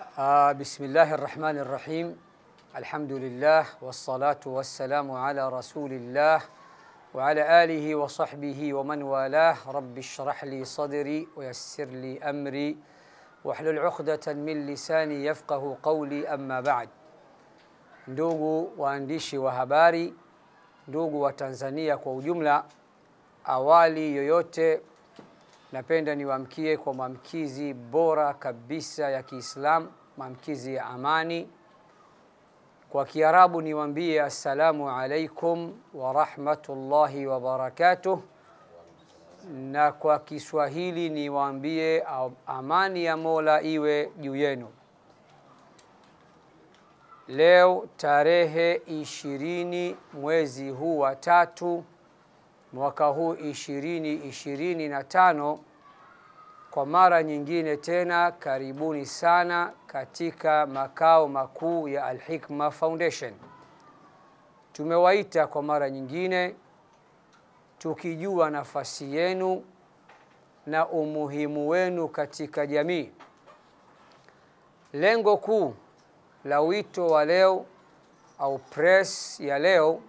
بسم الله الرحمن الرحيم. الحمد لله والصلاة والسلام على رسول الله وعلى آله وصحبه ومن والاه. رب اشرح لي صدري ويسر لي أمري واحلل عقدة من لساني يفقه قولي. أما بعد. Ndugu waandishi wa habari, ndugu wa Tanzania kwa ujumla, awali yoyote napenda niwaamkie kwa maamkizi bora kabisa ya Kiislamu, maamkizi ya amani. Kwa Kiarabu niwaambie assalamu alaikum wa rahmatullahi wa barakatuh, na kwa Kiswahili niwaambie amani ya Mola iwe juu yenu. Leo tarehe 20 mwezi huu wa 3 mwaka huu 2025, kwa mara nyingine tena karibuni sana katika makao makuu ya Al-Hikma Foundation. Tumewaita kwa mara nyingine tukijua nafasi yenu na umuhimu wenu katika jamii. Lengo kuu la wito wa leo au press ya leo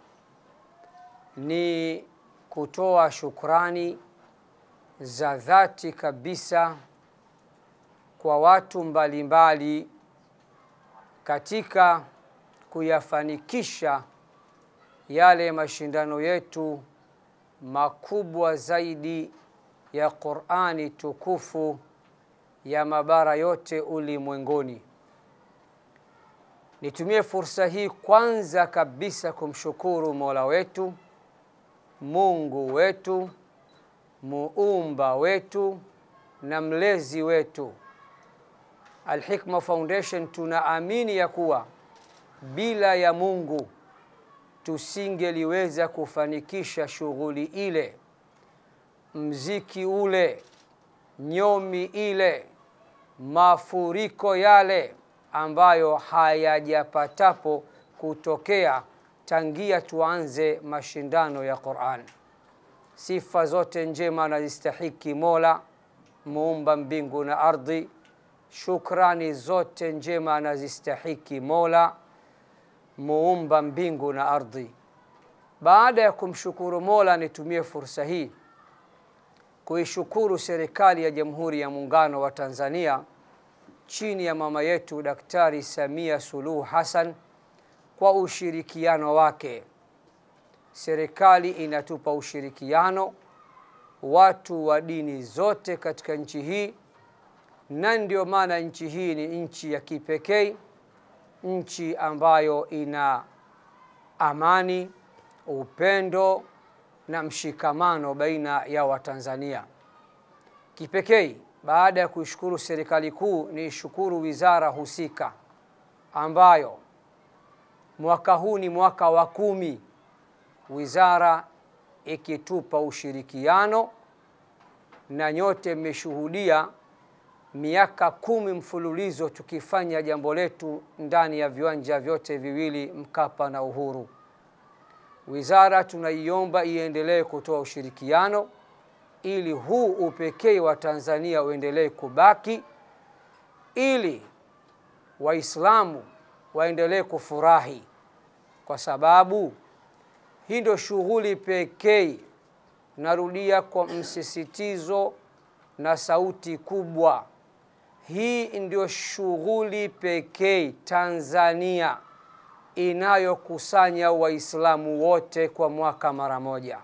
ni kutoa shukrani za dhati kabisa kwa watu mbalimbali katika kuyafanikisha yale mashindano yetu makubwa zaidi ya Qur'ani tukufu ya mabara yote ulimwenguni. Nitumie fursa hii kwanza kabisa kumshukuru Mola wetu, Mungu wetu, muumba wetu na mlezi wetu. Al-Hikma Foundation tunaamini ya kuwa bila ya Mungu tusingeliweza kufanikisha shughuli ile, mziki ule, nyomi ile, mafuriko yale ambayo hayajapatapo kutokea tangia tuanze mashindano ya Qur'an. Sifa zote njema anazistahiki Mola muumba mbingu na ardhi. Shukrani zote njema anazistahiki Mola muumba mbingu na ardhi. Baada ya kumshukuru Mola, nitumie fursa hii kuishukuru serikali ya Jamhuri ya Muungano wa Tanzania chini ya mama yetu Daktari Samia Suluhu Hassan kwa ushirikiano wake. Serikali inatupa ushirikiano watu wa dini zote katika nchi hii, na ndio maana nchi hii ni nchi ya kipekee, nchi ambayo ina amani, upendo na mshikamano baina ya Watanzania. Kipekee, baada ya kushukuru serikali kuu, ni shukuru wizara husika ambayo mwaka huu ni mwaka wa 10 wizara ikitupa ushirikiano, na nyote mmeshuhudia miaka 10 mfululizo tukifanya jambo letu ndani ya viwanja vyote viwili, Mkapa na Uhuru. Wizara tunaiomba iendelee kutoa ushirikiano ili huu upekee wa Tanzania uendelee kubaki, ili Waislamu waendelee kufurahi, kwa sababu hii ndio shughuli pekee, narudia kwa msisitizo na sauti kubwa, hii ndio shughuli pekee Tanzania inayokusanya Waislamu wote kwa mwaka mara moja.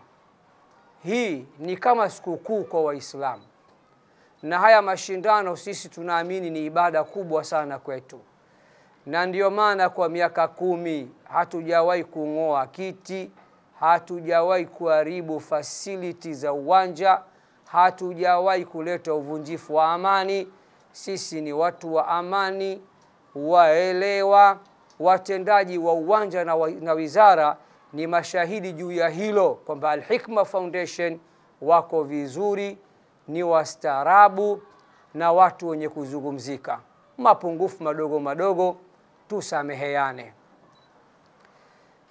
Hii ni kama sikukuu kwa Waislamu, na haya mashindano sisi tunaamini ni ibada kubwa sana kwetu, na ndio maana kwa miaka 10 hatujawahi kung'oa kiti, hatujawahi kuharibu facility za uwanja, hatujawahi kuleta uvunjifu wa amani. Sisi ni watu wa amani, waelewa. Watendaji wa uwanja na wizara ni mashahidi juu ya hilo, kwamba Al-Hikma Foundation wako vizuri, ni wastaarabu na watu wenye kuzungumzika. Mapungufu madogo madogo tusameheane.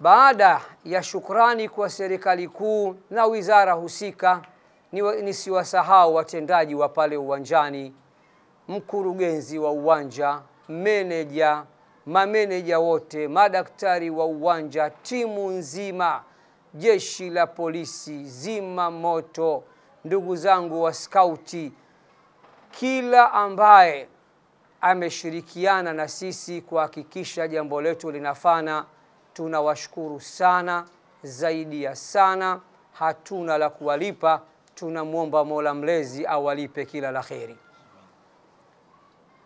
Baada ya shukrani kwa serikali kuu na wizara husika, nisiwasahau watendaji wa pale uwanjani, mkurugenzi wa uwanja, meneja, mameneja wote, madaktari wa uwanja, timu nzima, jeshi la polisi, zima moto, ndugu zangu wa skauti, kila ambaye ameshirikiana na sisi kuhakikisha jambo letu linafana, tunawashukuru sana, zaidi ya sana. Hatuna la kuwalipa, tunamuomba Mola Mlezi awalipe kila la kheri.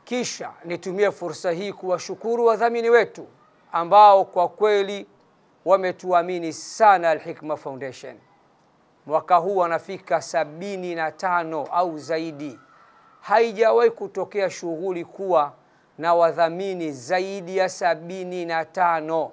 Kisha nitumie fursa hii kuwashukuru wadhamini wetu ambao kwa kweli wametuamini sana Al-Hikma Foundation. Mwaka huu wanafika 75 au zaidi. Haijawahi kutokea shughuli kuwa na wadhamini zaidi ya 75.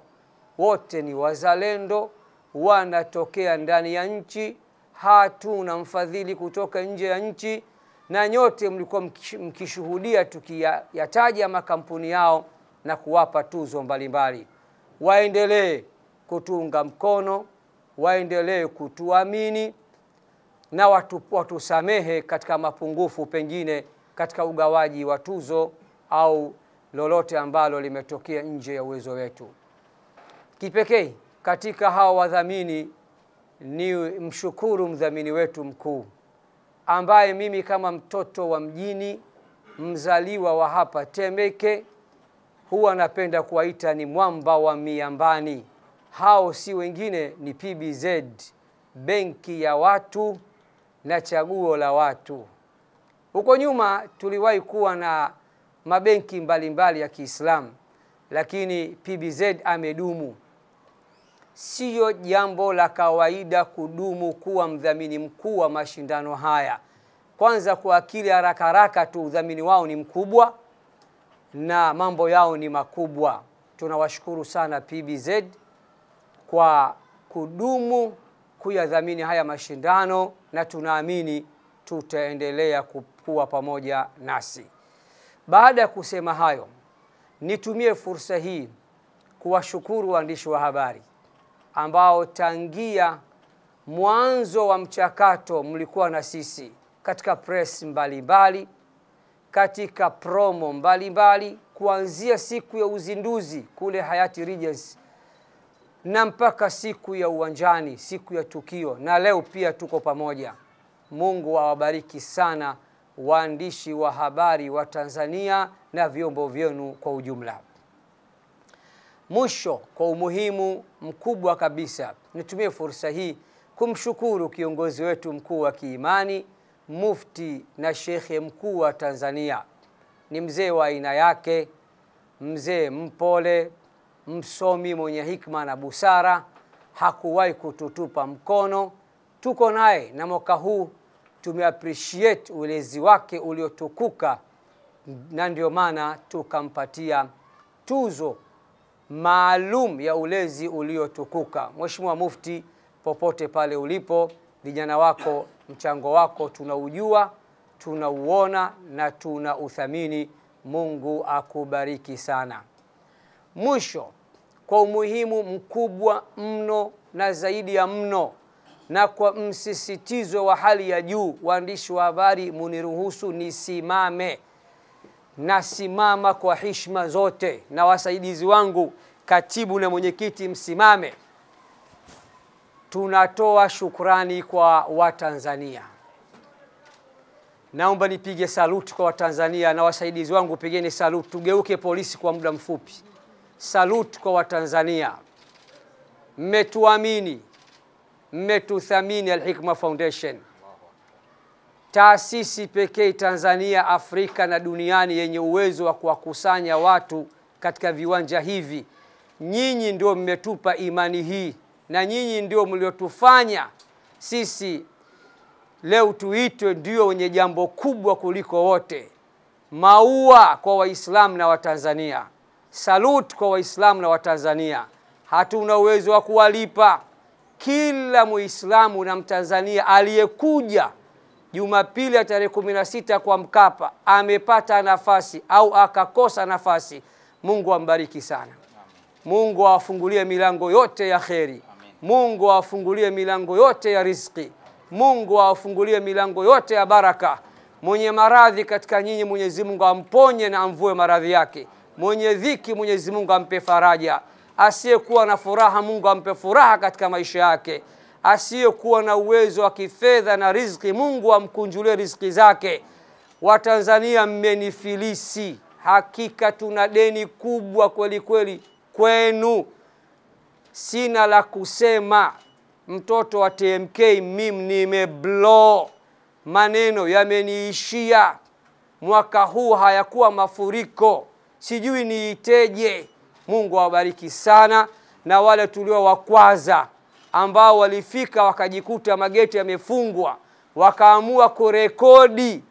Wote ni wazalendo, wanatokea ndani ya nchi, hatuna mfadhili kutoka nje ya nchi, na nyote mlikuwa mkishuhudia tukiyataja makampuni yao na kuwapa tuzo mbalimbali. Waendelee kutuunga mkono, waendelee kutuamini, na watusamehe katika mapungufu pengine katika ugawaji wa tuzo au lolote ambalo limetokea nje ya uwezo wetu. Kipekee katika hawa wadhamini ni mshukuru mdhamini wetu mkuu, ambaye mimi kama mtoto wa mjini, mzaliwa wa hapa Temeke, huwa napenda kuwaita ni mwamba wa miambani. Hao si wengine ni PBZ, benki ya watu na chaguo la watu. Huko nyuma tuliwahi kuwa na mabenki mbalimbali ya Kiislamu, lakini PBZ amedumu. Sio jambo la kawaida kudumu kuwa mdhamini mkuu wa mashindano haya. Kwanza kwa akili haraka haraka tu udhamini wao ni mkubwa na mambo yao ni makubwa. Tunawashukuru sana PBZ kwa kudumu kuyadhamini haya mashindano, na tunaamini tutaendelea kuwa pamoja nasi. Baada ya kusema hayo, nitumie fursa hii kuwashukuru waandishi wa habari ambao tangia mwanzo wa mchakato mlikuwa na sisi katika press mbalimbali, katika promo mbalimbali, kuanzia siku ya uzinduzi kule Hayati Regency na mpaka siku ya uwanjani, siku ya tukio, na leo pia tuko pamoja. Mungu awabariki sana waandishi wa habari wa Tanzania na vyombo vyenu kwa ujumla. Mwisho, kwa umuhimu mkubwa kabisa, nitumie fursa hii kumshukuru kiongozi wetu mkuu wa kiimani, mufti na shekhe mkuu wa Tanzania. Ni mzee wa aina yake, mzee mpole, msomi mwenye hikma na busara, hakuwahi kututupa mkono. Tuko naye na mwaka huu tumeappreciate ulezi wake uliotukuka, na ndio maana tukampatia tuzo maalum ya ulezi uliotukuka. Mheshimiwa Mufti, popote pale ulipo, vijana wako, mchango wako tunaujua, tunauona na tunauthamini. Mungu akubariki sana. Mwisho, kwa umuhimu mkubwa mno na zaidi ya mno, na kwa msisitizo wa hali ya juu, waandishi wa habari muniruhusu nisimame. Nasimama kwa heshima zote, na wasaidizi wangu, katibu na mwenyekiti, msimame. Tunatoa shukrani kwa Watanzania. Naomba nipige saluti kwa Watanzania, na wasaidizi wangu pigeni saluti. Tugeuke polisi kwa muda mfupi. Saluti kwa Watanzania. Mmetuamini, mmetuthamini Al-Hikma Foundation, taasisi pekee Tanzania, Afrika na duniani yenye uwezo wa kuwakusanya watu katika viwanja hivi. Nyinyi ndio mmetupa imani hii, na nyinyi ndio mliotufanya sisi leo tuitwe ndio wenye jambo kubwa kuliko wote. Maua kwa Waislamu na Watanzania. Salute kwa Waislamu na Watanzania. Hatuna uwezo wa kuwalipa. Kila Muislamu na Mtanzania aliyekuja Jumapili ya tarehe 16 kwa Mkapa amepata nafasi au akakosa nafasi, Mungu ambariki sana. Mungu awafungulie milango yote ya kheri. Mungu awafungulie milango yote ya riziki. Mungu awafungulie milango yote ya baraka. Mwenye maradhi katika nyinyi, Mwenyezi Mungu amponye na amvue maradhi yake. Mwenye dhiki Mwenyezi Mungu ampe faraja. Asiyekuwa na furaha Mungu ampe furaha katika maisha yake. Asiyekuwa na uwezo wa kifedha na riziki Mungu amkunjulie riziki zake. Watanzania mmenifilisi. Hakika tuna deni kubwa kweli kweli kwenu. Sina la kusema. Mtoto wa TMK mimi nimeblow. Maneno yameniishia. Mwaka huu hayakuwa mafuriko. Sijui niiteje. Mungu awabariki sana, na wale tulio wakwaza ambao walifika wakajikuta mageti yamefungwa, wakaamua kurekodi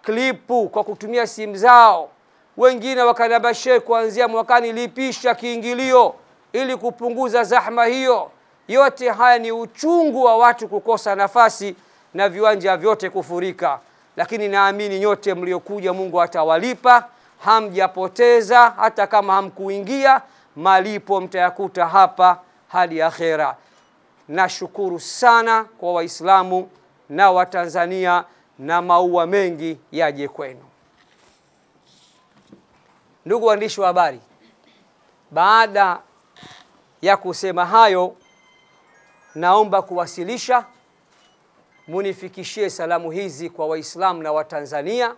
klipu kwa kutumia simu zao. Wengine wakanabashe kuanzia mwakani lipisha kiingilio ili kupunguza zahma hiyo. Yote haya ni uchungu wa watu kukosa nafasi na viwanja vyote kufurika. Lakini naamini nyote mliokuja Mungu atawalipa. Hamjapoteza, hata kama hamkuingia, malipo mtayakuta hapa hadi akhera. Nashukuru sana kwa Waislamu na Watanzania, na maua mengi yaje kwenu. Ndugu waandishi wa habari, baada ya kusema hayo, naomba kuwasilisha, munifikishie salamu hizi kwa Waislamu na Watanzania.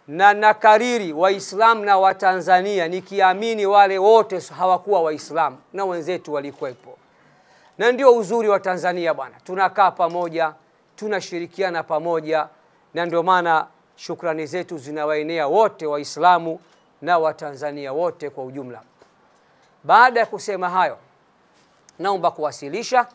Na nakariri Waislamu na Watanzania, nikiamini wale wote hawakuwa Waislamu na wenzetu walikuwepo. Na ndio uzuri wa Tanzania bwana. Tunakaa pamoja, tunashirikiana pamoja, na ndio maana shukrani zetu zinawaenea wote Waislamu na Watanzania wote kwa ujumla. Baada ya kusema hayo, naomba kuwasilisha